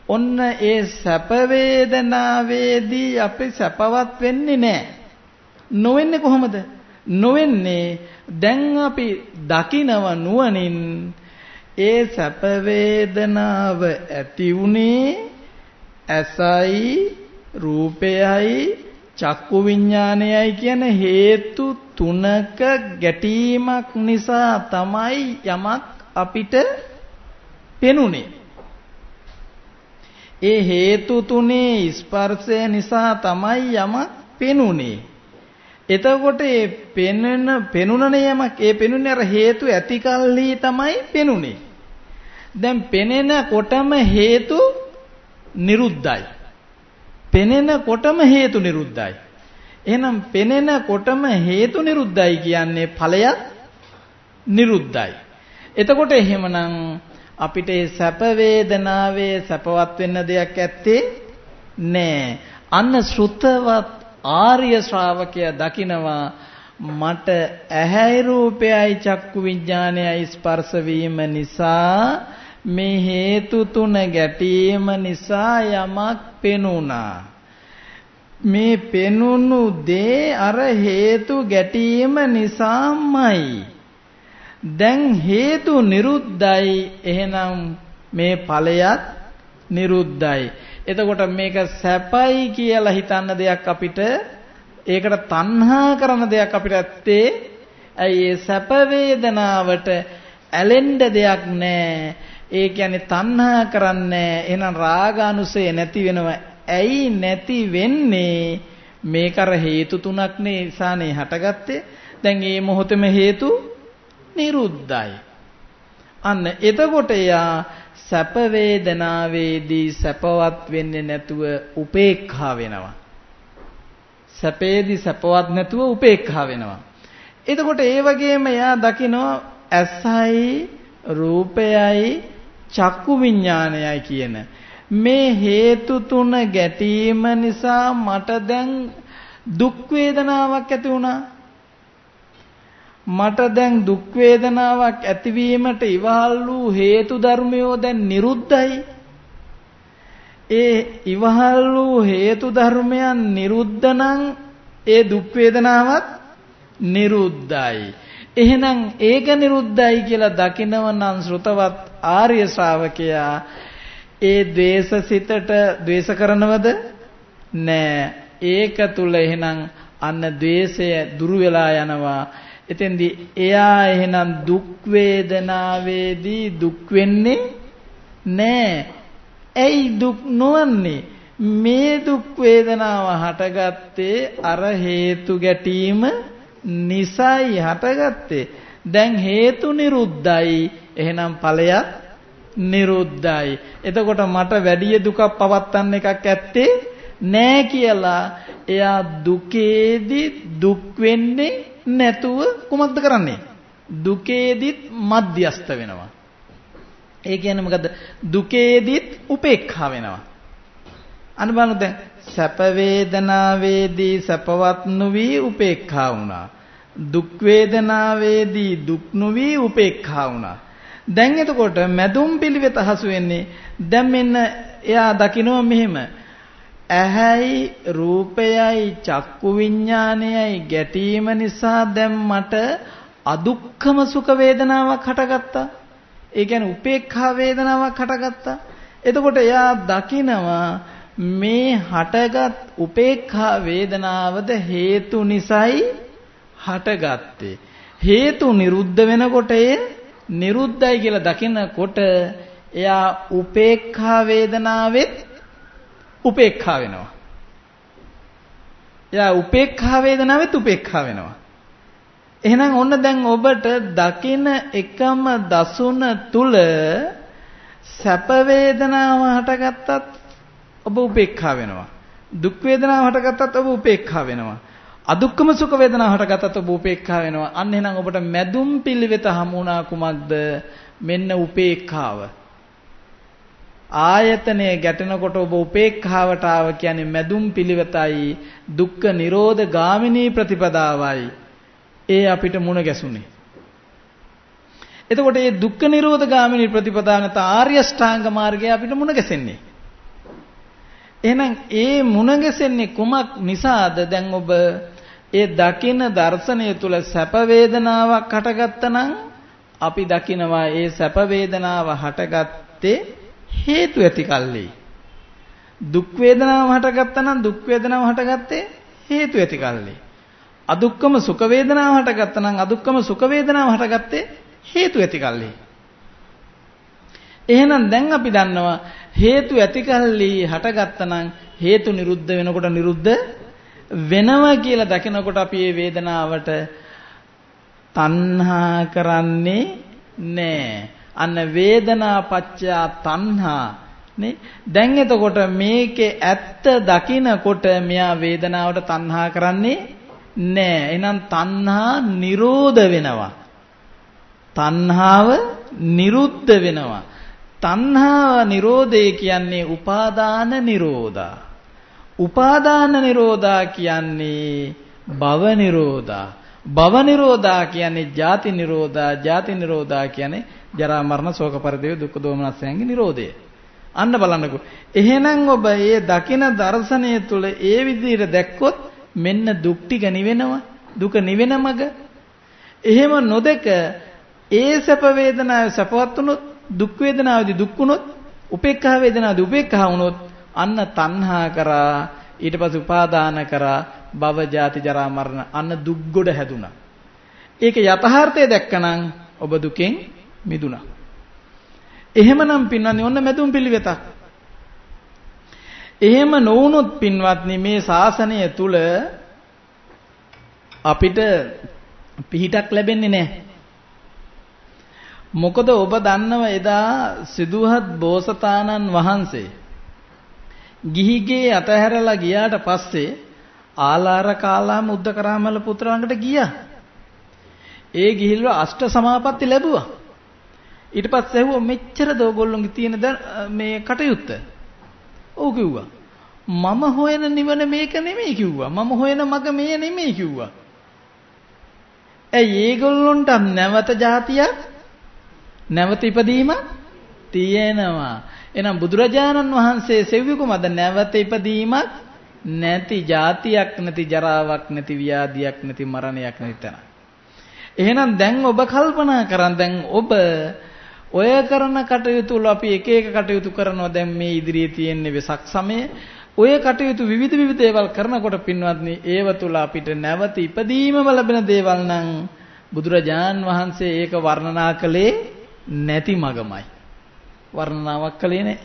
ඔන්න ඒ සැප වේදනාවේදී අපි සැපවත් වෙන්නේ නැහැ. නොවෙන්නේ කොහොමද? නොවෙන්නේ දැන් අපි දකිනව නුවණින් ඒ සැප වේදනාව ඇති උනේ ඇසයි රූපයයි චක්කු විඥානයයි කියන හේතු තුනක ගැටීමක් නිසා තමයි යමක් අපිට පෙනුනේ. ඒ හේතු තුනේ ස්පර්ශය නිසා තමයි යමක් පෙනුනේ. එතකොට ඒ පෙනුන යමක් ඒ පෙනුනේ අර හේතු ඇති කල්හි තමයි පෙනුනේ. දැන් පෙනෙනකොටම හේතු නිරුද්ධයි. පෙනෙනකොටම හේතු නිරුද්ධයි. එහෙනම් පෙනෙනකොටම හේතු නිරුද්ධයි කියන්නේ ඵලයක් නිරුද්ධයි. එතකොට එහෙමනම් අපිට ඒ සැප වේදනාවේ සැපවත් වෙන්න දෙයක් ඇත්තේ නෑ. අන්න ශ්‍රුතවත් ආර්ය ශ්‍රාවකයා දකිනවා මට ඇහැයි රූපයයි චක්කු විඥානයයි ස්පර්ශ වීම නිසා මේ හේතු තුන ගැටීම නිසා යමක් පෙනුණා. මේ පෙනුණු දේ අර හේතු ගැටීම නිසාමයි. දැන් හේතු නිරුද්ධයි. එහෙනම් මේ ඵලයත් නිරුද්ධයි. එතකොට මේක සැපයි කියලා හිතන්න දෙයක් අපිට, ඒකට තණ්හා කරන දෙයක් අපිට ඇත්තේ ඇයි? ඒ සැප වේදනාවට ඇලෙන්න දෙයක් නැහැ. ඒ කියන්නේ තණ්හා කරන්නේ. එහෙනම් රාගානුසය නැති වෙනවා. ඇයි නැති වෙන්නේ? මේක අර හේතු තුනක් නිසානේ හටගත්තේ. දැන් මේ මොහොතේම හේතු නිරුද්ධයි. අන්න එතකොට යා සැප වේදනාවේදී සැපවත් වෙන්නේ නැතුව උපේක්ඛා වෙනවා. සැපේදී සැපවත් නැතුව උපේක්ඛා වෙනවා. එතකොට ඒ වගේම යා දකිනවා ඇසයි රූපයයි චක්කු විඥානයයි කියන මේ හේතු තුන ගැටීම නිසා මට දැන් දුක් වේදනාවක් ඇති වුණා. මට දැන් දුක් වේදනාවක් ඇතිවීමට ඉවහල් වූ හේතු ධර්මයෝ දැන් නිරුද්ධයි. ඒ ඉවහල් වූ හේතු ධර්මයන් නිරුද්ධ නම් ඒ දුක් වේදනාවත් නිරුද්ධයි. එහෙනම් ඒක නිරුද්ධයි කියලා දකිනව නම් ශ්‍රතවත් ආර්ය ශ්‍රාවකයා ඒ ද්වේෂසිතට ද්වේෂ කරනවද? නෑ. ඒක තුල එහෙනම් අන්න ද්වේෂය දුරු වෙලා යනවා. එතෙන්දී එයා එහෙනම් දුක් වේදනාවේදී දුක් වෙන්නේ නෑ. ඇයි දුක් නොවන්නේ? මේ දුක් වේදනාව හටගත්තේ අර හේතු ගැටීම නිසයි හටගත්තේ. දැන් හේතු නිරුද්ධයි. එහෙනම් ඵලයත් නිරුද්ධයි. එතකොට මට වැඩි දුකක් පවත්තන්න එකක් ඇත්තේ නෑ කියලා එයා දුකේදී දුක් වෙන්නේ නැතුව කුමක්ද කරන්නේ? දුකේදිත් මධ්‍යස්ත වෙනවා. ඒ කියන්නේ මොකද්ද? දුකේදිත් උපේක්ඛා වෙනවා. අන්න බලන්න දැන් සැප වේදනාවේදී සැපවත් නොවි උපේක්ඛා වුණා. දුක් වේදනාවේදී දුක් නොවි උපේක්ඛා වුණා. දැන් එතකොට මැදුම් පිළිවෙත හසු වෙන්නේ. දැන් මෙන්න එයා දකිනවා මෙහෙම. ඇහැයි රූපයයි චක්කු විඥානයයි ගැටීම නිසා දැන් මට අදුක්ඛම සුඛ වේදනාවක් හටගත්තා. ඒ කියන්නේ උපේක්ඛා වේදනාවක් හටගත්තා. එතකොට එයා දකිනවා මේ හටගත් උපේක්ඛා වේදනාවද හේතු නිසායි හටගත්තේ. හේතු නිරුද්ධ වෙනකොට ඒ නිරුද්ධයි කියලා දකිනකොට එයා උපේක්ඛා වේදනාවෙත් උපේක්ඛා වෙනවා. එයා උපේක්ඛා වේදනාවෙත් උපේක්ඛා වෙනවා. එහෙනම් ඔන්න දැන් ඔබට දකින එකම දසුන තුල සැප වේදනාව හටගත්තත් ඔබ උපේක්ඛා වෙනවා. දුක් වේදනාව හටගත්තත් ඔබ උපේක්ඛා වෙනවා. අදුක්කම සුඛ වේදනාව හටගත්තත් ඔබ උපේක්ඛා වෙනවා. අන්න එහෙනම් ඔබට මැදුම් පිළිවෙත හමු වුණා කුමක්ද? මෙන්න උපේක්ඛාව. ආයතනයේ ගැටෙනකොට ඔබ උපේක්ඛාවට ආව කියන්නේ මැදුම් පිළිවෙතයි, දුක්ඛ නිරෝධ ගාමිනී ප්‍රතිපදාවයි. ඒ අපිට මුණ ගැසුනේ. එතකොට මේ දුක්ඛ නිරෝධ ගාමිනී ප්‍රතිපදාව නැත ආර්ය ශ්‍රාංග මාර්ගය අපිට මුණ ගැසෙන්නේ. එහෙනම් ඒ මුණ ගැසෙන්නේ කුමක් නිසාද? දැන් ඔබ ඒ දකින දර්ශනය තුල සැප වේදනාවක් හටගත්තනම් අපි දකිනවා ඒ සැප වේදනාව හටගත්තේ හේතු ඇති කල්ලි. දුක් වේදනාව හටගත්තනම් දුක් වේදනාව හටගත්තේ හේතු ඇති කල්ලි. අදුක්කම සුඛ වේදනාව හටගත්තනම් අදුක්කම සුඛ වේදනාව හටගත්තේ හේතු ඇති කල්ලි. එහෙනම් දැන් අපි දන්නවා හේතු ඇති කල්ලි හටගත්තනම් හේතු නිරුද්ධ වෙනකොට නිරුද්ධ වෙනවා කියලා දකිනකොට අපි මේ වේදනාවට තණ්හා කරන්නේ නැහැ. අන්න වේදනා පච්චා තණ්හා නේ. දැන් එතකොට මේකේ ඇත්ත දකිනකොට මෙයා වේදනාවට තණ්හා කරන්නේ නැහැ. එහෙනම් තණ්හා නිරෝධ වෙනවා. තණ්හාව නිරුද්ධ වෙනවා. තණ්හාව නිරෝධය කියන්නේ උපාදාන නිරෝධා. උපාදාන නිරෝධා කියන්නේ භව නිරෝධා. භව නිරෝධා කියන්නේ ජාති නිරෝධා, ජාති නිරෝධා කියන්නේ ජරා මරණ ශෝක පරිදේව දුක්ඛ දෝමනස්යන්ගේ නිරෝධය. අන්න බලන්නකෝ. එහෙනම් ඔබ ඒ දකින දර්ශනය තුළ ඒ විදිහට දැක්කොත් මෙන්න දුක් ටික නිවෙනවා, දුක නිවෙන මග. එහෙම නොදක ඒ සැප වේදනාව සැපවත් වුණොත්, දුක් වේදනාවදී දුක් වුණොත්, උපේක්ඛා වේදනාවදී උපේක්ඛා වුණොත් අන්න තණ්හා කරා, ඊට පස්සේ උපාදාන කරා, භව ජාති ජරා මරණ අන්න දුක් ගොඩ හැදුනා. ඒක යථාර්ථය දැක්කනම් ඔබ දුකෙන් මිදුණා. එහෙමනම් පින්වත්නි ඔන්න මැදුම් පිළිවෙතක්. එහෙම නොවුනොත් පින්වත්නි මේ ශාසනය තුල අපිට පිහිටක් ලැබෙන්නේ නැහැ. මොකද ඔබ දන්නව එදා සිදුහත් බෝසතාණන් වහන්සේ ගිහිගේ අතහැරලා ගියාට පස්සේ ආලාර කාලාම උද්දකරාමල පුත්‍ර ළඟට ගියා. ඒ ගිහිල්ලා අෂ්ට සමාපatti ලැබුවා. ඊට පස්සේ ඇහුවා මෙච්චරද ඕගොල්ලෝගේ තියෙන මේ කටයුත්ත? ඔව් කිව්වා. මම හොයන නිවන මේක නෙමෙයි කිව්වා. මම හොයන මග මේ නෙමෙයි කිව්වා. ඇයි ඒගොල්ලොන්ට නැවත જાතියක් නැවත ඉපදීමක් තියෙනවා. එහෙනම් බුදුරජාණන් වහන්සේ සෙව්වේ කොහමද? නැවත ඉපදීමක් නැති, જાතියක් නැති, ජරාවක් නැති, ව්‍යාධියක් නැති, මරණයක් නැති තැන. එහෙනම් දැන් ඔබ කල්පනා කරන් දැන් ඔබ ඔය කරන කටයුතු වල අපි එක එක කටයුතු කරනවා. දැන් මේ ඉදිරියේ තියෙන වෙසක් සමය ඔය කටයුතු විවිධ දේවල් කරනකොට පින්වත්නි ඒව තුල අපිට නැවත ඉපදීමම ලැබෙන දේවල් නම් බුදුරජාන් වහන්සේ ඒක වර්ණනා කළේ නැති මගමයි. වර්ණනාවක් කළේ නැහැ.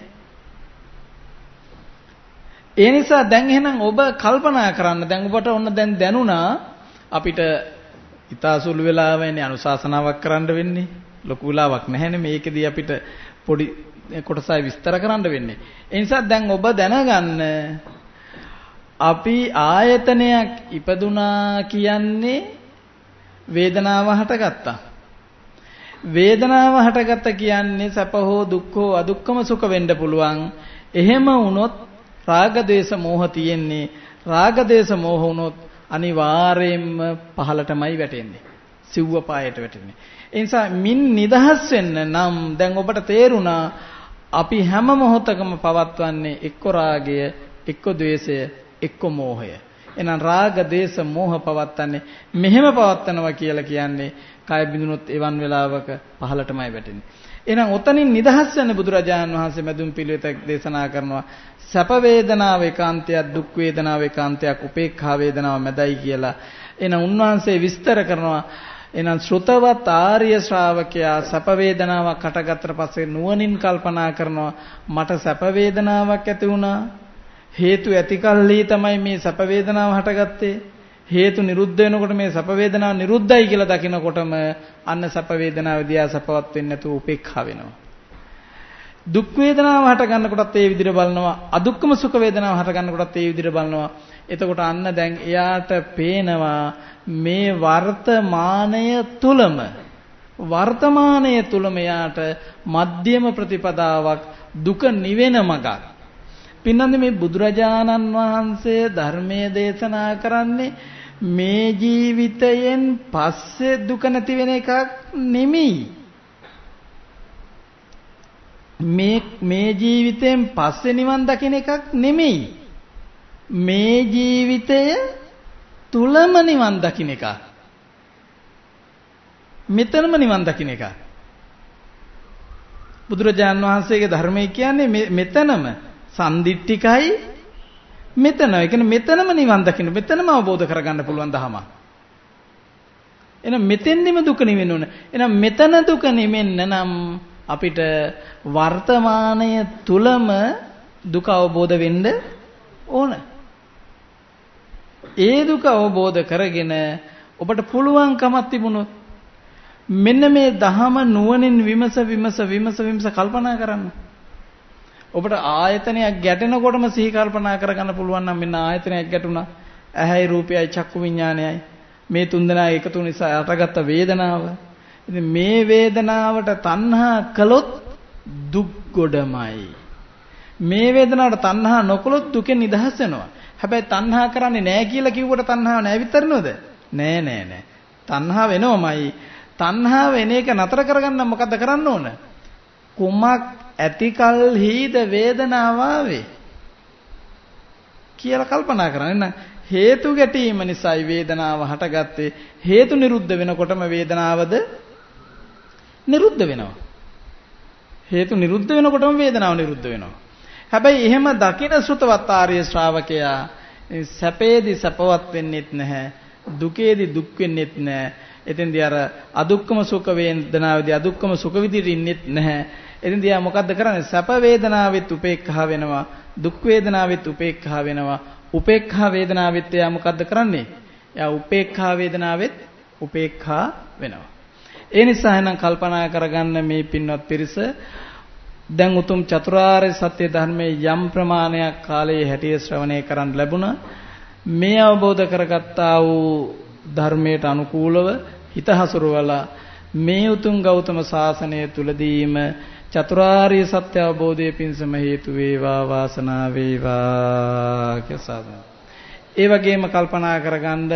ඒ නිසා දැන් එහෙනම් ඔබ කල්පනා කරන්න. දැන් ඔබට ඔන්න දැන් දැනුණා අපිට ඊතාසුළු වෙලාවෙන්නේ අනුශාසනාවක් කරන්න වෙන්නේ. ලොකු වෙලාවක් නැහැනේ මේකෙදී අපිට පොඩි කොටසයි විස්තර කරන්න වෙන්නේ. ඒ නිසා දැන් ඔබ දැනගන්න අපි ආයතනයක් ඉපදුනා කියන්නේ වේදනාව හටගත්තා. වේදනාව හටගත්ත කියන්නේ සැප හෝ දුක් හෝ අදුක්කම සුඛ වෙන්න පුළුවන්. එහෙම වුණොත් රාග දේශ මෝහ තියෙන්නේ. රාග දේශ මෝහ වුණොත් අනිවාර්යයෙන්ම පහලටමයි වැටෙන්නේ. සිව්ව පායට වැටෙන්නේ. ඒ නිසා මින් නිදහස් වෙන්න නම් දැන් ඔබට තේරුණා අපි හැම මොහොතකම පවත්වන්නේ එක්ක රාගය, එක්ක ද්වේෂය, එක්ක මෝහය. එහෙනම් රාග, දේශ, මෝහ පවත්වන්නේ මෙහෙම පවත්වනවා කියලා කියන්නේ කය බිඳුනොත් එවන් වෙලාවක පහලටමයි වැටෙන්නේ. එහෙනම් ඔතනින් නිදහස් වෙන්න බුදුරජාණන් වහන්සේ මැදුම් පිළිවෙතක් දේශනා කරනවා. සැප වේදනාව ඒකාන්තයක්, දුක් වේදනාව ඒකාන්තයක්, උපේක්ඛා වේදනාව මැදයි කියලා. එහෙනම් උන්වහන්සේ විස්තර කරනවා. එහෙනම් ශ්‍රුතවත් ආර්ය ශ්‍රාවකයා සැප වේදනාවක් හටගත්තට පස්සේ නුවණින් කල්පනා කරනවා මට සැප වේදනාවක් ඇති වුණා. හේතු ඇතිකල්හි තමයි මේ සැප වේදනාව හටගත්තේ. හේතු නිරුද්ධ වෙනකොට මේ සැප වේදනාව නිරුද්ධයි කියලා දකිනකොටම අන්න සැප වේදනාව දිහා සැපවත් වෙන්නේ නැතුව උපේක්ඛා වෙනවා. දුක් වේදනාව හට ගන්නකොටත් ඒ විදිහට බලනවා. අදුක්කම සුඛ වේදනාව හට ගන්නකොටත් ඒ විදිහට බලනවා. එතකොට අන්න දැන් එයාට පේනවා මේ වර්තමානය තුලම එයාට මධ්‍යම ප්‍රතිපදාවක් දුක නිවෙන මගක්. පින්නන්නේ මේ බුදුරජාණන් වහන්සේ ධර්මයේ දේශනා කරන්නේ මේ ජීවිතයෙන් පස්සේ දුක නැති වෙන එකක් නෙමෙයි. මේ ජීවිතයෙන් පස්සේ නිවන් දකින එකක් නෙමෙයි. මේ ජීවිතය තුලම නිවන් දකින්න එක. මෙතනම නිවන් දකින්න එක. බුදුරජාන් වහන්සේගේ ධර්මය කියන්නේ මෙතනම සම්දිට්ඨිකයි මෙතන. ඒ කියන්නේ මෙතනම නිවන් දකින්න, මෙතනම අවබෝධ කරගන්න පුළුවන් දහම. එහෙනම් මෙතෙන්දිම දුක නිවෙන්න ඕන. එහෙනම් මෙතන දුක නිවෙන්න නම් අපිට වර්තමානය තුලම දුක අවබෝධ වෙන්න ඕන. ඒ දුක අවබෝධ කරගෙන ඔබට පුළුවන්කමක් තිබුණොත් මෙන්න මේ දහම නුවණින් විමස කල්පනා කරන්න. ඔබට ආයතනයක් ගැටෙනකොටම සිහි කල්පනා කරගන්න පුළුවන් නම් මෙන්න ආයතනයක් ගැටුණා. ඇහැයි රූපයයි චක්කු විඥානයයි මේ තුන්දෙනා එකතු නිසා අටගත් වේදනාව. ඉතින් මේ වේදනාවට තණ්හා කළොත් දුක් ගොඩමයි. මේ වේදනාවට තණ්හා නොකළොත් දුකෙන් නිදහස් වෙනවා. හැබැයි තණ්හා කරන්නේ නැහැ කියලා කිව්වට තණ්හාව නැහැ විතරනොද? නෑ. තණ්හා වෙනවමයි. තණ්හා වෙන එක නතර කරගන්න මොකද්ද කරන්න ඕන? කුමක් ඇතිකල්හිද වේදනාව ආවේ කියලා කල්පනා කරන්න. හේතු ගැටීම නිසායි වේදනාව හටගත්තේ. හේතු නිරුද්ධ වෙනකොටම වේදනාවද නිරුද්ධ වෙනවා. හේතු නිරුද්ධ වෙනකොටම වේදනාව නිරුද්ධ වෙනවා. හැබැයි එහෙම දකින සුතවත් ආර්ය ශ්‍රාවකයා සැපේදී සැපවත් වෙන්නෙත් නැහැ. දුකේදී දුක් වෙන්නෙත් නැහැ. එතෙන්දී අර අදුක්කම සුඛ වේදනාවේදී අදුක්කම සුඛ විදිහට ඉන්නෙත් නැහැ. එතෙන්දී යා මොකද්ද කරන්නේ? සැප වේදනාවෙත් උපේක්ඛා වෙනවා. දුක් වේදනාවෙත් උපේක්ඛා වෙනවා. උපේක්ඛා වේදනාවෙත් යා මොකද්ද කරන්නේ? යා උපේක්ඛා වේදනාවෙත් උපේක්ඛා වෙනවා. ඒ නිසා එහෙනම් කල්පනා කරගන්න මේ පින්වත් පිරිස දැන් උතුම් චතුරාර්ය සත්‍ය ධර්මයේ යම් ප්‍රමාණයක් කාලයේ හැටිය ශ්‍රවණය කරන් ලැබුණා. මේ අවබෝධ කරගත්තා වූ ධර්මයට අනුකූලව හිත හසුරවලා මේ උතුම් ගෞතම සාසනය තුලදීම චතුරාර්ය සත්‍ය අවබෝධයේ පිණසම හේතු වේවා වාසනාව වේවා කියලා සාදු. ඒ වගේම කල්පනා කරගන්න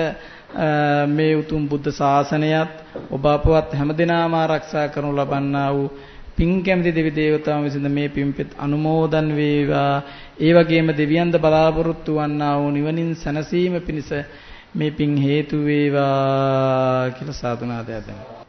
මේ උතුම් බුද්ධ ශාසනයත් ඔබ අපවත් හැමදෙනාම ආරක්ෂා කරනු ලබන්නා වූ පින් කැමති දෙවි දේවතාවුන් විසින් මේ පින්පෙත් අනුමෝදන් වේවා. ඒ වගේම දෙවියන්ද බලාපොරොත්තු වන්නා වූ නිවනින් සැනසීම පිණිස මේ පින් හේතු වේවා කියලා සාදුනාදයක් දෙනවා.